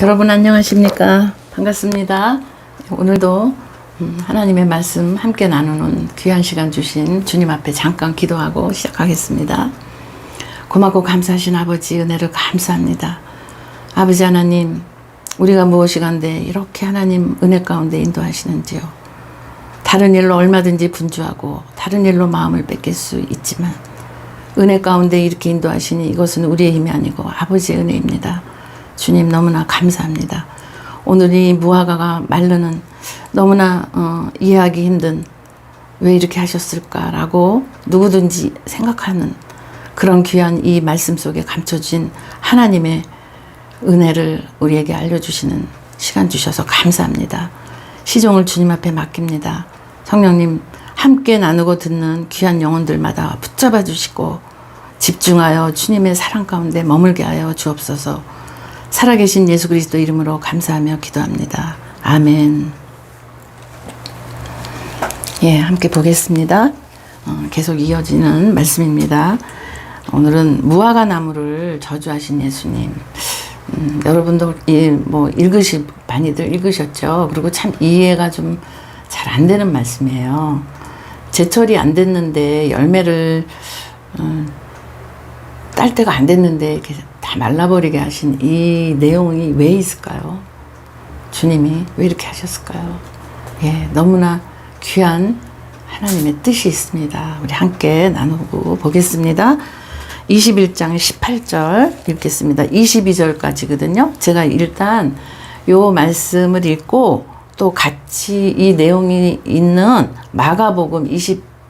여러분 안녕하십니까? 반갑습니다. 오늘도 하나님의 말씀 함께 나누는 귀한 시간 주신 주님 앞에 잠깐 기도하고 시작하겠습니다. 고맙고 감사하신 아버지 은혜를 감사합니다. 아버지 하나님, 우리가 무엇이 간데 이렇게 하나님 은혜 가운데 인도하시는지요. 다른 일로 얼마든지 분주하고 다른 일로 마음을 뺏길 수 있지만 은혜 가운데 이렇게 인도하시니 이것은 우리의 힘이 아니고 아버지의 은혜입니다. 주님 너무나 감사합니다. 오늘 이 무화과가 마르는 너무나 이해하기 힘든 왜 이렇게 하셨을까라고 누구든지 생각하는 그런 귀한 이 말씀 속에 감춰진 하나님의 은혜를 우리에게 알려주시는 시간 주셔서 감사합니다. 시종을 주님 앞에 맡깁니다. 성령님 함께 나누고 듣는 귀한 영혼들마다 붙잡아 주시고 집중하여 주님의 사랑 가운데 머물게 하여 주옵소서. 살아계신 예수 그리스도 이름으로 감사하며 기도합니다. 아멘. 예, 함께 보겠습니다. 계속 이어지는 말씀입니다. 오늘은 무화과 나무를 저주하신 예수님. 여러분도 많이들 읽으셨죠? 그리고 참 이해가 좀 잘 안 되는 말씀이에요. 제철이 안 됐는데 열매를 딸 때가 안 됐는데 이렇게 다 말라버리게 하신 이 내용이 왜 있을까요? 주님이 왜 이렇게 하셨을까요? 예, 너무나 귀한 하나님의 뜻이 있습니다. 우리 함께 나누고 보겠습니다. 21장 18절 읽겠습니다. 22절까지거든요. 제가 일단 요 말씀을 읽고 또 같이 이 내용이 있는 마가복음 11장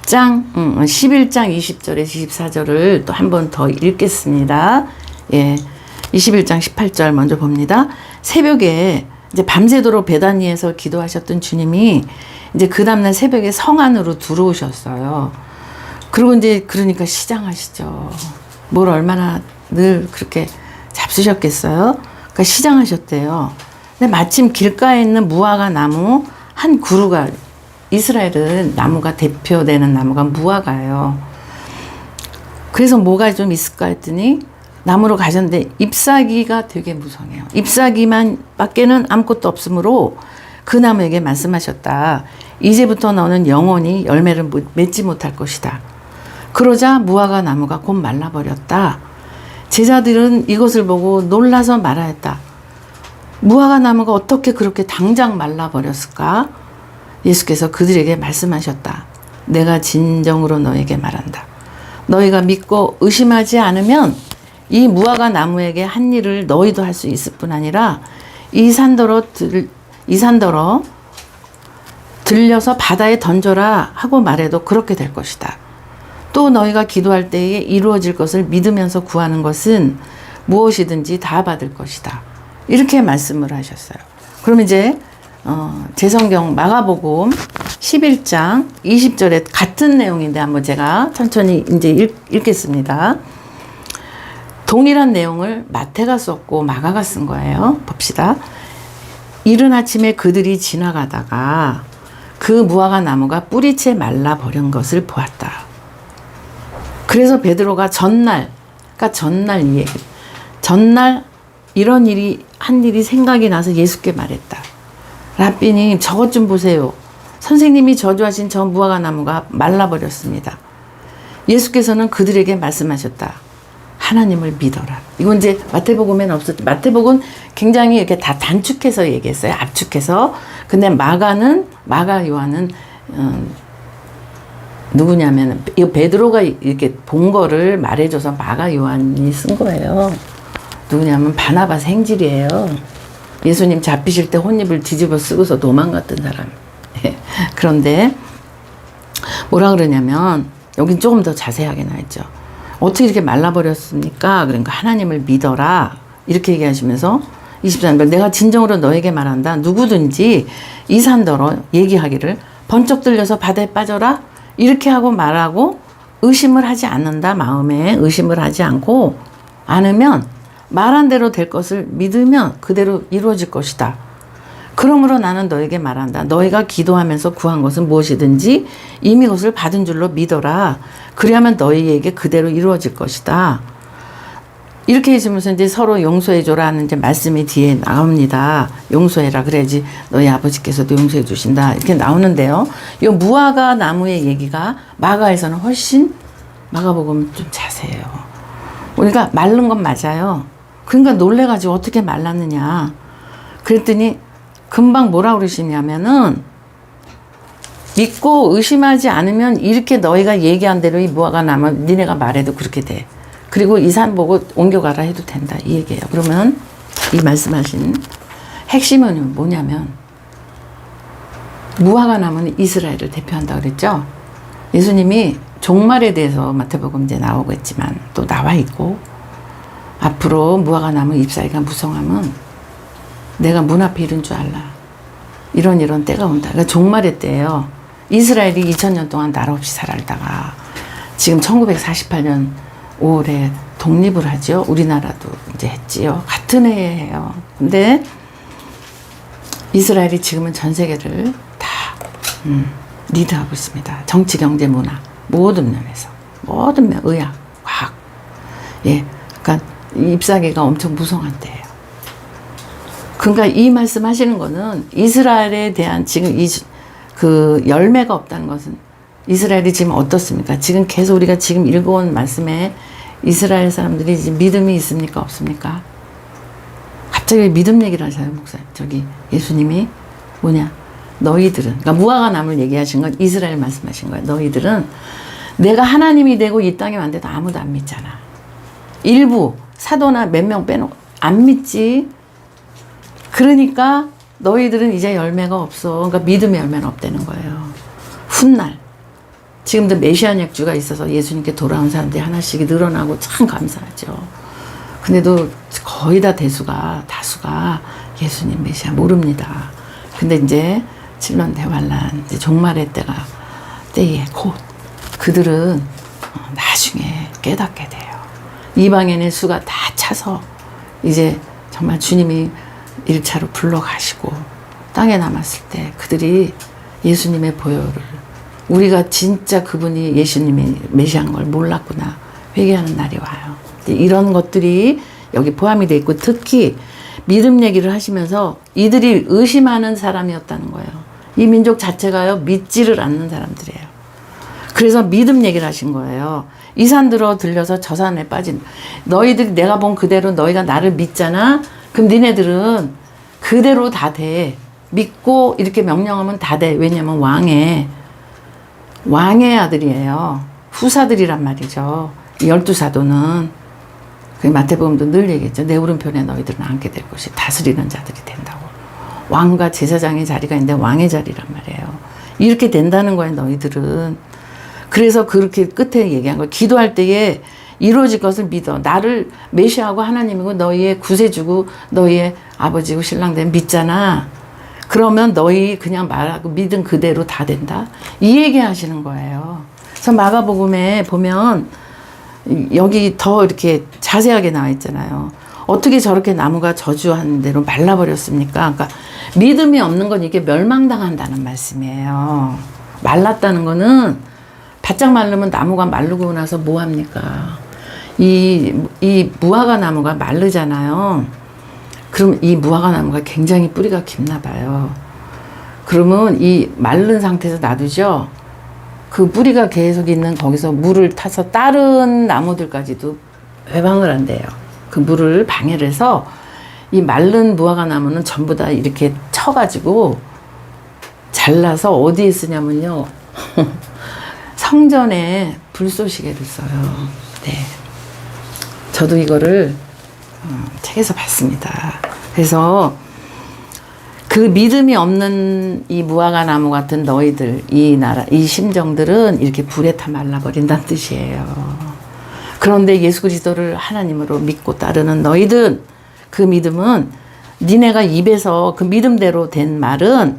20절에 24절을 또 한 번 더 읽겠습니다. 예, 21장 18절 먼저 봅니다. 새벽에 이제 밤새도록 베다니에서 기도하셨던 주님이 이제 그 다음날 새벽에 성 안으로 들어오셨어요. 그리고 이제 그러니까 시장하시죠. 뭘 얼마나 늘 그렇게 잡수셨겠어요? 그러니까 시장하셨대요. 근데 마침 길가에 있는 무화과 나무 한 그루가, 이스라엘은 나무가 대표되는 나무가 무화과예요. 그래서 뭐가 좀 있을까 했더니 나무로 가셨는데 잎사귀가 되게 무성해요. 잎사귀만 밖에는 아무것도 없으므로 그 나무에게 말씀하셨다. 이제부터 너는 영원히 열매를 맺지 못할 것이다. 그러자 무화과 나무가 곧 말라버렸다. 제자들은 이것을 보고 놀라서 말하였다. 무화과 나무가 어떻게 그렇게 당장 말라버렸을까? 예수께서 그들에게 말씀하셨다. 내가 진정으로 너에게 말한다. 너희가 믿고 의심하지 않으면 이 무화과 나무에게 한 일을 너희도 할 수 있을 뿐 아니라 이 산더러 들려서 바다에 던져라 하고 말해도 그렇게 될 것이다. 또 너희가 기도할 때에 이루어질 것을 믿으면서 구하는 것은 무엇이든지 다 받을 것이다. 이렇게 말씀을 하셨어요. 그럼 이제 제 성경 마가복음 11장 20절에 같은 내용인데 한번 제가 천천히 이제 읽겠습니다. 동일한 내용을 마태가 썼고 마가가 쓴 거예요. 봅시다. 이른 아침에 그들이 지나가다가 그 무화과 나무가 뿌리채 말라버린 것을 보았다. 그래서 베드로가 전날 이 얘기, 전날 이런 한 일이 생각이 나서 예수께 말했다. 라삐님, 저것 좀 보세요. 선생님이 저주하신 저 무화과 나무가 말라버렸습니다. 예수께서는 그들에게 말씀하셨다. 하나님을 믿어라. 이건 이제 마태복음에는 없었죠. 마태복음은 굉장히 이렇게 다 단축해서 얘기했어요. 압축해서. 근데 마가 요한은 누구냐면 이 베드로가 이렇게 본 거를 말해줘서 마가 요한이 쓴 거예요. 누구냐면 바나바스 행질이에요. 예수님 잡히실 때 혼입을 뒤집어 쓰고서 도망갔던 사람. 그런데 뭐라 그러냐면 여긴 조금 더 자세하게 나와있죠. 어떻게 이렇게 말라버렸습니까? 그러니까 하나님을 믿어라. 이렇게 얘기하시면서 23절 내가 진정으로 너에게 말한다. 누구든지 이 산더러 얘기하기를 번쩍 들려서 바다에 빠져라. 이렇게 하고 말하고 의심을 하지 않는다. 마음에 의심을 하지 않으면 말한 대로 될 것을 믿으면 그대로 이루어질 것이다. 그러므로 나는 너에게 말한다. 너희가 기도하면서 구한 것은 무엇이든지 이미 그것을 받은 줄로 믿어라. 그리하면 너희에게 그대로 이루어질 것이다. 이렇게 해주면서 이제 서로 용서해줘라는 이제 말씀이 뒤에 나옵니다. 용서해라. 그래야지 너희 아버지께서도 용서해 주신다. 이렇게 나오는데요. 이 무화과 나무의 얘기가 마가에서는 훨씬 마가복음 좀 자세해요. 우리가 마른 건 맞아요. 그러니까 놀래가지고 어떻게 말랐느냐. 그랬더니 금방 뭐라 그러시냐면은 믿고 의심하지 않으면 이렇게 너희가 얘기한 대로 이 무화과 나무 니네가 말해도 그렇게 돼. 그리고 이 산 보고 옮겨가라 해도 된다. 이 얘기예요. 그러면 이 말씀하신 핵심은 뭐냐면 무화과 나무는 이스라엘을 대표한다 그랬죠. 예수님이 종말에 대해서 마태복음 이제 나오겠지만 또 나와 있고 앞으로 무화과 나무 잎사귀가 무성하면 내가 문 앞에 이른 줄 알라. 이런 때가 온다. 그러니까 종말의 때예요. 이스라엘이 2000년 동안 나라 없이 살다가 지금 1948년 5월에 독립을 하죠. 우리나라도 이제 했지요. 같은 해에 해요. 근데 이스라엘이 지금은 전 세계를 다 리드하고 있습니다. 정치, 경제, 문화 모든 면에서 모든 면, 의학, 과학. 예, 그러니까 잎사귀가 엄청 무성한데요. 그러니까 이 말씀하시는 거는 이스라엘에 대한 지금 그 열매가 없다는 것은 이스라엘이 지금 어떻습니까? 지금 계속 우리가 지금 읽어온 말씀에 이스라엘 사람들이 지금 믿음이 있습니까? 없습니까? 갑자기 믿음 얘기를 하셔요, 목사님. 저기 예수님이 뭐냐? 너희들은, 그러니까 무화과 나무를 얘기하신 건 이스라엘 말씀하신 거예요. 너희들은 내가 하나님이 되고 이 땅에 왔는데도 아무도 안 믿잖아. 일부 사도나 몇 명 빼놓고 안 믿지. 그러니까 너희들은 이제 열매가 없어. 그러니까 믿음의 열매는 없다는 거예요. 훗날 지금도 메시아닉주가 있어서 예수님께 돌아온 사람들이 하나씩 늘어나고 참 감사하죠. 근데도 거의 다 다수가 예수님 메시아 모릅니다. 근데 이제 7년 대환란 이제 종말의 때에 곧 그들은 나중에 깨닫게 돼요. 이방인의 수가 다 차서 이제 정말 주님이 1차로 불러가시고 땅에 남았을 때 그들이 예수님의 보혈을 우리가 진짜 그분이 예수님이 메시아인 걸 몰랐구나 회개하는 날이 와요. 이런 것들이 여기 포함이 돼 있고 특히 믿음 얘기를 하시면서 이들이 의심하는 사람이었다는 거예요. 이 민족 자체가요 믿지를 않는 사람들이에요. 그래서 믿음 얘기를 하신 거예요. 이 산 들려서 저 산에 빠진 너희들이 내가 본 그대로 너희가 나를 믿잖아. 그럼 니네들은 그대로 다 돼. 믿고 이렇게 명령하면 다 돼. 왜냐면 왕의 아들이에요. 후사들이란 말이죠. 12사도는 그 마태복음도 늘 얘기했죠. 내 오른편에 너희들은 앉게 될 것이 다스리는 자들이 된다고. 왕과 제사장의 자리가 있는데 왕의 자리란 말이에요. 이렇게 된다는 거예요. 너희들은. 그래서 그렇게 끝에 얘기한 거예요. 기도할 때에 이루어질 것을 믿어. 나를 메시아하고 하나님이고 너희의 구세주고 너희의 아버지고 신랑된 믿잖아. 그러면 너희 그냥 말하고 믿은 그대로 다 된다. 이 얘기 하시는 거예요. 그래서 마가복음에 보면 여기 더 이렇게 자세하게 나와 있잖아요. 어떻게 저렇게 나무가 저주한 대로 말라버렸습니까? 그러니까 믿음이 없는 건 이게 멸망당한다는 말씀이에요. 말랐다는 거는 바짝 마르면 나무가 마르고 나서 뭐 합니까? 이 무화과 나무가 마르잖아요. 그럼 이 무화과 나무가 굉장히 뿌리가 깊나 봐요. 그러면 이 마른 상태에서 놔두죠. 그 뿌리가 계속 있는 거기서 물을 타서 다른 나무들까지도 회방을 한대요. 그 물을 방해를 해서 이 마른 무화과 나무는 전부 다 이렇게 쳐가지고 잘라서 어디에 쓰냐면요. 성전에 불쏘시개를 써요. 네. 저도 이거를 책에서 봤습니다. 그래서 그 믿음이 없는 이 무화과 나무 같은 너희들, 이 심정들은 이렇게 불에 타 말라버린다는 뜻이에요. 그런데 예수 그리스도를 하나님으로 믿고 따르는 너희들, 그 믿음은 니네가 입에서 그 믿음대로 된 말은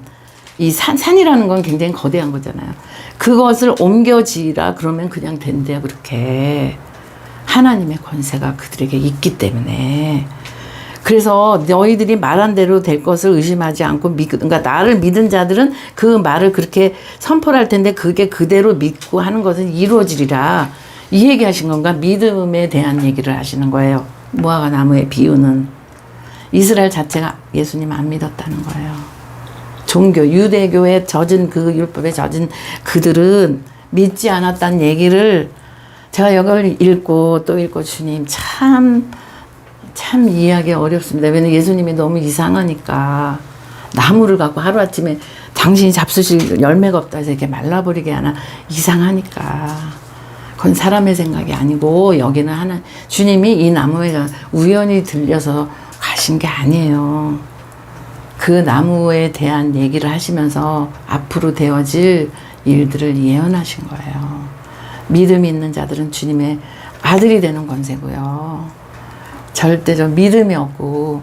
이 산이라는 건 굉장히 거대한 거잖아요. 그것을 옮겨지라 그러면 그냥 된대요. 그렇게 하나님의 권세가 그들에게 있기 때문에. 그래서 너희들이 말한 대로 될 것을 의심하지 않고 그러니까 나를 믿은 자들은 그 말을 그렇게 선포를 할 텐데 그게 그대로 믿고 하는 것은 이루어지리라. 이 얘기하신 건가? 믿음에 대한 얘기를 하시는 거예요. 무화과 나무의 비유는 이스라엘 자체가 예수님 안 믿었다는 거예요. 종교, 유대교에 젖은 그 율법에 젖은 그들은 믿지 않았다는 얘기를 제가 이걸 읽고 또 읽고 주님 참 이해하기 어렵습니다. 왜냐면 예수님이 너무 이상하니까 나무를 갖고 하루아침에 당신이 잡수실 열매가 없다 해서 이렇게 말라버리게 하나 이상하니까 그건 사람의 생각이 아니고 여기는 하나 주님이 이 나무에 우연히 들려서 가신 게 아니에요. 그 나무에 대한 얘기를 하시면서 앞으로 되어질 일들을 예언하신 거예요. 믿음이 있는 자들은 주님의 아들이 되는 권세고요. 절대로 믿음이 없고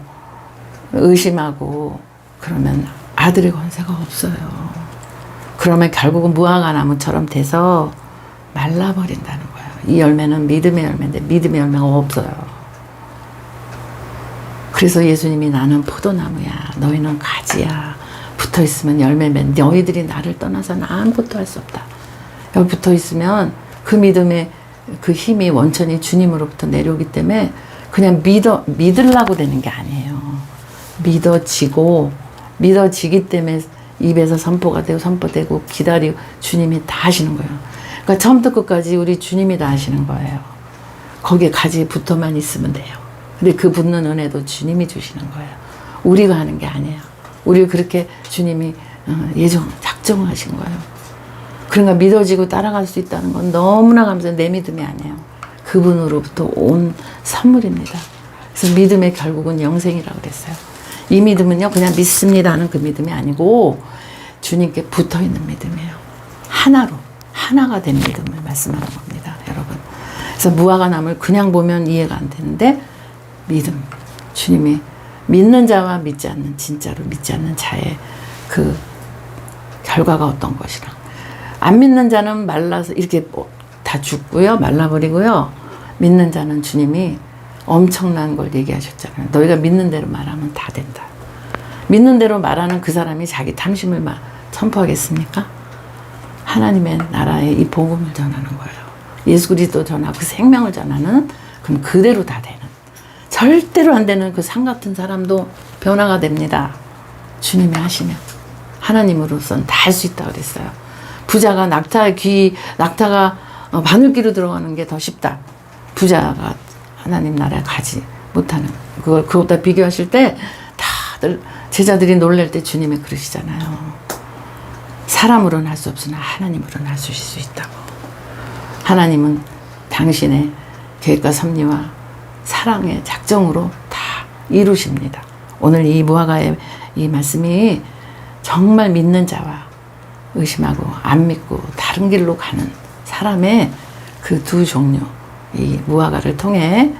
의심하고 그러면 아들의 권세가 없어요. 그러면 결국은 무화과 나무처럼 돼서 말라버린다는 거예요. 이 열매는 믿음의 열매인데 믿음의 열매가 없어요. 그래서 예수님이 나는 포도나무야. 너희는 가지야. 붙어있으면 열매 맺는 너희들이 나를 떠나서는 아무것도 할 수 없다. 여기 붙어있으면 그 믿음의 그 힘이 원천히 주님으로부터 내려오기 때문에 그냥 믿으려고 되는 게 아니에요. 믿어지기 때문에 입에서 선포가 되고 선포되고 기다리고 주님이 다 하시는 거예요. 그러니까 처음부터 끝까지 우리 주님이 다 하시는 거예요. 거기에 가지 붙어만 있으면 돼요. 근데 그 붙는 은혜도 주님이 주시는 거예요. 우리가 하는 게 아니에요. 우리를 그렇게 주님이 작정하신 거예요. 그러니까 믿어지고 따라갈 수 있다는 건 너무나 감사해요. 내 믿음이 아니에요. 그분으로부터 온 선물입니다. 그래서 믿음의 결국은 영생이라고 그랬어요. 이 믿음은요 그냥 믿습니다 하는 그 믿음이 아니고 주님께 붙어있는 믿음이에요. 하나가 된 믿음을 말씀하는 겁니다. 여러분. 그래서 무화과 나무를 그냥 보면 이해가 안 되는데 믿음, 주님이 믿는 자와 믿지 않는 진짜로 믿지 않는 자의 그 결과가 어떤 것이라. 안 믿는 자는 말라서 이렇게 다 죽고요. 말라버리고요. 믿는 자는 주님이 엄청난 걸 얘기하셨잖아요. 너희가 믿는 대로 말하면 다 된다. 믿는 대로 말하는 그 사람이 자기 탐심을 선포하겠습니까? 하나님의 나라의 이 복음을 전하는 거예요. 예수 그리스도 전하고 그 생명을 전하는 그럼 그대로 다 되는. 절대로 안 되는 그 산 같은 사람도 변화가 됩니다. 주님이 하시면. 하나님으로서는 다 할 수 있다고 그랬어요. 부자가 낙타가 바늘귀로 들어가는 게 더 쉽다. 부자가 하나님 나라에 가지 못하는 그것과 비교하실 때 다들 제자들이 놀랄 때 주님이 그러시잖아요. 사람으로는 할 수 없으나 하나님으로는 할 수 있다고. 하나님은 당신의 계획과 섭리와 사랑의 작정으로 다 이루십니다. 오늘 이 무화과의 이 말씀이 정말 믿는 자와 의심하고 안 믿고 다른 길로 가는 사람의 그 두 종류, 이 무화과를 통해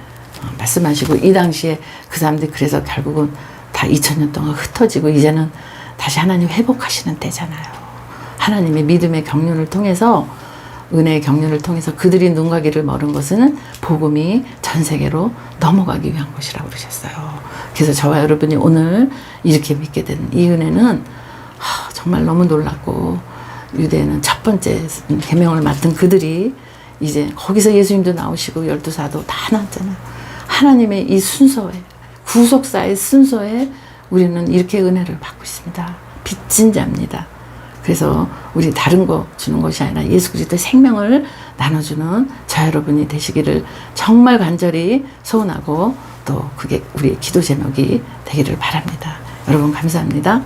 말씀하시고 이 당시에 그 사람들이 그래서 결국은 다 2000년 동안 흩어지고 이제는 다시 하나님 회복하시는 때잖아요. 하나님의 믿음의 경륜을 통해서 은혜의 경륜을 통해서 그들이 눈과 귀를 멀은 것은 복음이 전 세계로 넘어가기 위한 것이라고 그러셨어요. 그래서 저와 여러분이 오늘 이렇게 믿게 된 이 은혜는 정말 너무 놀랐고 유대는 첫 번째 계명을 맡은 그들이 이제 거기서 예수님도 나오시고 12사도 다 나왔잖아요. 하나님의 이 순서에 구속사의 순서에 우리는 이렇게 은혜를 받고 있습니다. 빚진 자입니다. 그래서 우리 다른 거 주는 것이 아니라 예수 그리스도의 생명을 나눠주는 저 여러분이 되시기를 정말 간절히 소원하고 또 그게 우리의 기도 제목이 되기를 바랍니다. 여러분 감사합니다.